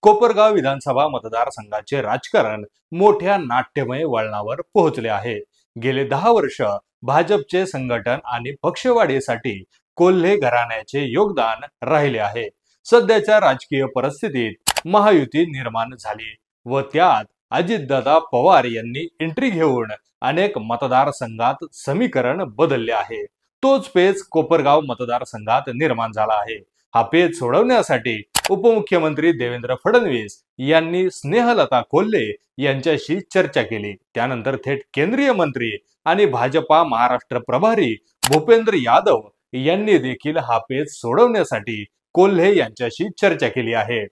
कोपरगाव विधानसभा मतदारसंघाचे राजकारण मोठ्या नाट्यमय वळणावर पोहोचले आहे। गेले 10 वर्ष भाजपचे संघटन आणि पक्षवाढीसाठी कोल्हे घराण्याचे योगदान राहिले आहे। सध्याच्या राजकीय परिस्थितीत महायुती निर्माण झाली व त्यात अजितदादा पवार यांनी एंट्री घेऊन अनेक मतदारसंघात समीकरण बदलले आहे। तोच पेच कोपरगाव मतदारसंघात निर्माण झाला आहे। हा पेच सोडवण्यासाठी उपमुख्यमंत्री देवेंद्र फडणवीस यांनी स्नेहलता कोल्हे यांच्याशी चर्चा केली। त्यानंतर थेट केंद्रीय मंत्री आणि भाजपा महाराष्ट्र प्रभारी भूपेंद्र यादव यांनी देखील हा पेच सोडवण्यासाठी कोल्हे यांच्याशी चर्चा केली आहे।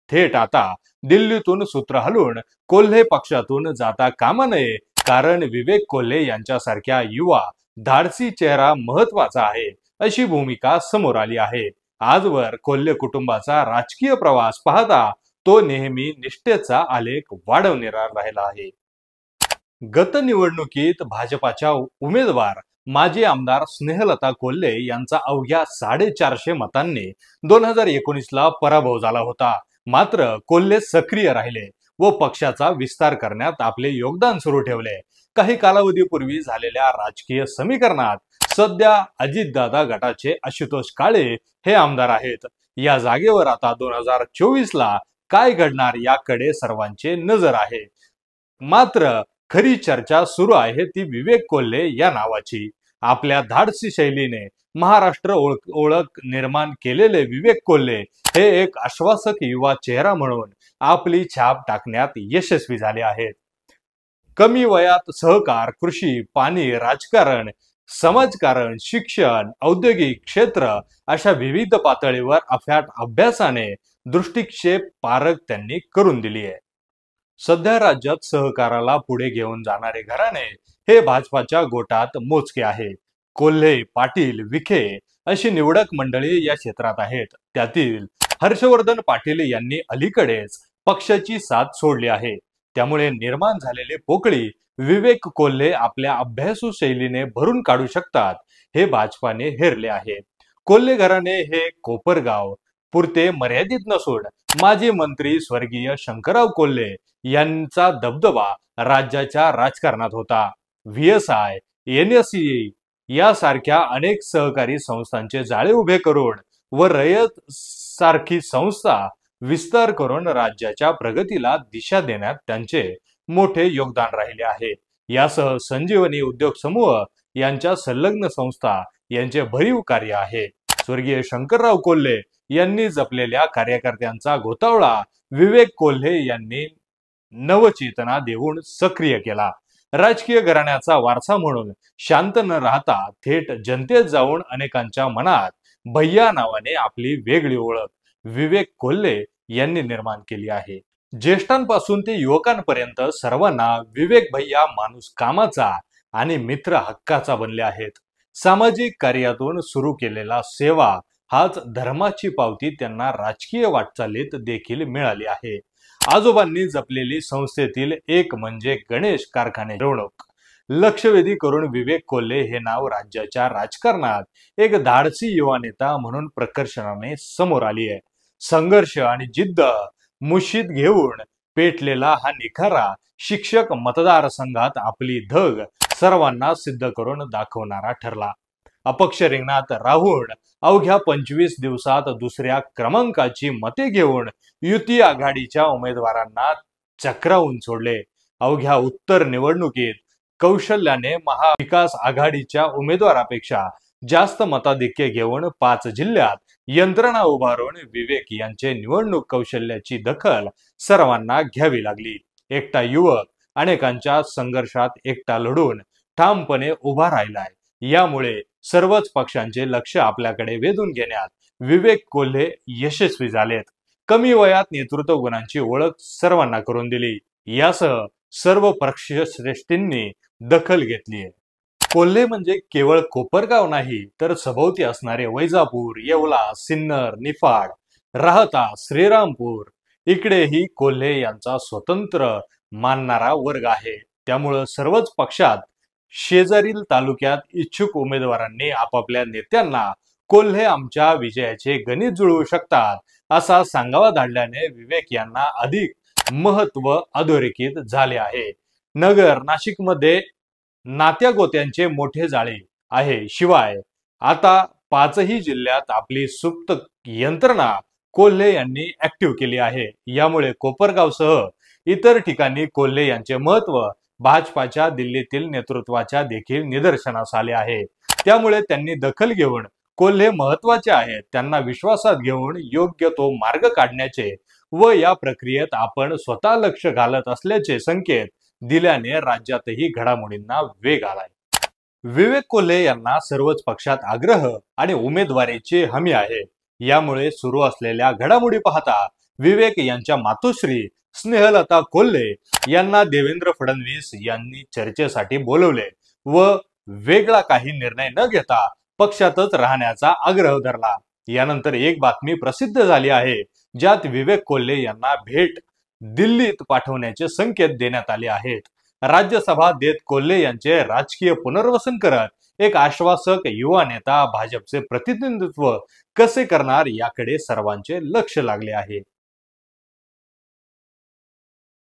थेट आता दिल्लीतून सूत्र हलवून कोल्हे पक्षातून जाता कामा नये, कारण विवेक कोल्हे यांच्यासारख्या युवा धाडसी चेहरा महत्वाचा आहे अशी भूमिका समोर आली आहे। आजवर कोल्हे कुटुंबाचा राजकीय प्रवास पाहता तो नेहमी निष्ठेचा आलेख वाढवणारा राहिला आहे। गत निवडणुकीत भाजपाच्या उमेदवार माजी आमदार स्नेहलता कोल्हे यांचा अवघ्या 450 मतांनी 2019 ला पराभव झाला होता। मात्र कोल्हे सक्रिय राहिले व पक्षाचा विस्तार करण्यात आपले योगदान सुरू ठेवले। काही कालावधीपूर्वी झालेल्या राजकीय समीकरणात सध्या अजितदादा गटाचे आशुतोष काळे हे आमदार आहेत। या जागेवर आता 2024 ला काय घडणार याकडे सर्वांचे नजर आहे। मात्र खरी चर्चा सुरू आहे ती विवेक कोल्हे या नावाची। आपल्या धाडसी शैलीने महाराष्ट्र ओळख निर्माण केलेले विवेक कोल्हे हे एक आश्वासक युवा चेहरा म्हणून आपली छाप टाकण्यात यशस्वी झाले आहेत। कमी वयात सहकार, कृषी, पाणी, राजकारण, समाजकारण, शिक्षण, औद्योगिक क्षेत्र अशा विविध पातळीवर अफाट अभ्यासाने दृष्टिक्षेप पारख त्यांनी करून दिली आहे। सध्या राज्यात सहकाराला पुढे घेऊन जाणारे घराणे हे भाजपाच्या गोटात मोजके आहे। कोल्हे, पाटील, विखे अशी निवडक मंडळी या क्षेत्रात आहेत। त्यातील हर्षवर्धन पाटील यांनी अलीकडेच पक्षाची साथ सोडली आहे। त्यामुळे निर्माण झालेले पोकळी विवेक कोल्हे आपल्या अभ्यासू शैलीने भरून काढू शकतात हे भाजपाने हेरले आहे। कोल्हे घराणे हे कोपरगाव पुरते मर्यादित नसून माजी मंत्री स्वर्गीय शंकरराव कोल्हे यांचा दबदबा राज्याच्या राजकारणात होता। VSI, NSE यासारख्या अनेक सहकारी संस्थांचे जाळे उभे करून व रयत सारखी संस्था विस्तार करून राज्याच्या प्रगतीला दिशा देण्यात त्यांचे मोठे योगदान राहिले आहे। यासह संजीवनी उद्योग समूह यांच्या संलग्न संस्था यांचे भरीव कार्य आहे। स्वर्गीय शंकरराव कोल्हे यांनी जपलेल्या कार्यकर्त्यांचा गोतावळा विवेक कोल्हे यांनी नवचेतना देऊन सक्रिय केला। राजकीय घराण्याचा वारसा म्हणून शांत न राहता थेट जनतेत जाऊन अनेकांच्या मनात भैया नावाने आपली वेगळी ओळख विवेक कोल्हे यांनी निर्माण केली आहे। ज्येष्ठांपासून ते युवकांपर्यंत सर्वांना विवेक भैया माणूस कामाचा आणि मित्र हक्काचा बनले आहेत। सामाजिक कार्यातून सुरू केलेला सेवा हाच धर्माची पावती त्यांना राजकीय वाटचालीत देखील मिळाली आहे। आजोबांनी जपलेली संस्थेतील एक म्हणजे गणेश कारखाने मिरवणूक लक्षवेधी करून विवेक कोल्हे हे नाव राज्याच्या राजकारणात एक धाडसी युवा नेता म्हणून प्रकर्षाने समोर आली आहे। संघर्ष आणि जिद्द मुशीत घेऊन पेटलेला हा निखारा शिक्षक मतदारसंघात आपली धग सर्वांना सिद्ध करून दाखवणारा ठरला। अपक्ष रिंगणात राहून अवघ्या 25 दिवसात दुसऱ्या क्रमांकाची मते घेऊन युती आघाडीच्या उमेदवारांना चक्रावून सोडले। अवघ्या उत्तर निवडणुकीत कौशल्याने महाविकास आघाडीच्या उमेदवारापेक्षा जास्त मताधिक्य घेऊन 5 जिल्ह्यात यंत्रणा उभारून विवेक यांचे निवडणूक कौशल्याची दखल सर्वांना घ्यावी लागली। एकटा युवक अनेकांच्या संघर्षात एकटा लढून ठामपणे उभा राहिलाय। यामुळे सर्वच पक्षांचे लक्ष आपल्याकडे वेधून घेण्यात विवेक कोल्हे यशस्वी झालेत। कमी वयात नेतृत्व गुणांची ओळख सर्वांना करून दिली। यासह सर्व पक्षश्रेष्ठींनी दखल घेतली आहे। कोल्हे म्हणजे केवळ कोपरगाव नाही तर सभोवती असणारे वैजापूर, येवला, सिन्नर, निफाड, राहता, श्रीरामपूर इकडेही कोल्हे यांचा स्वतंत्र मानणारा वर्ग आहे। त्यामुळे सर्वच पक्षात शेजारील तालुक्यात इच्छुक उमेदवारांनी आपापल्या नेत्यांना कोल्हे आमच्या विजयाचे गणित जुळवू शकतात असा सांगावा धाडल्याने विवेक यांना अधिक महत्व अधोरेखित झाले आहे. नगर नाशिकमध्ये नात्यागोत्यांचे मोठे जाळे आहे. शिवाय आता पाचही जिल्ह्यात आपली सुप्त यंत्रणा कोल्हे यांनी ऍक्टिव्ह केली आहे. यामुळे कोपरगावसह इतर ठिकाणी कोल्हे यांचे महत्व भाजपाच्या दिल्लीतील नेतृत्वाच्या देखील निदर्शनास आले आहे. त्यामुळे त्यांनी दखल घेऊन कोल्हे महत्वाचे आहेत, त्यांना विश्वासात घेऊन योग्य तो मार्ग काढण्याचे व या प्रक्रियेत आपण स्वतः लक्ष घालत असल्याचे संकेत दिल्याने राज्यातही घडामोडींना वेग आलाय. विवेक कोल्हे यांना सर्वच पक्षात आग्रह आणि उमेदवारीची हमी आहे. यामुळे सुरू असलेल्या घडामोडी पाहता विवेक यांच्या मातोश्री स्नेहलता कोल्हे यांना देवेंद्र फडणवीस यांनी चर्चेसाठी बोलवले व वेगळा काही निर्णय न घेता पक्षातच राहण्याचा आग्रह धरला. यानंतर एक बातमी प्रसिद्ध झाली आहे, ज्यात विवेक कोल्हे यांना भेट दिल्लीत पाठवण्याचे संकेत देण्यात आले आहेत. राज्यसभा देत कोल्हे यांचे राजकीय पुनर्वसन करत एक आश्वासक युवा नेता भाजपचे प्रतिनिधित्व कसे करणार याकडे सर्वांचे लक्ष लागले आहे.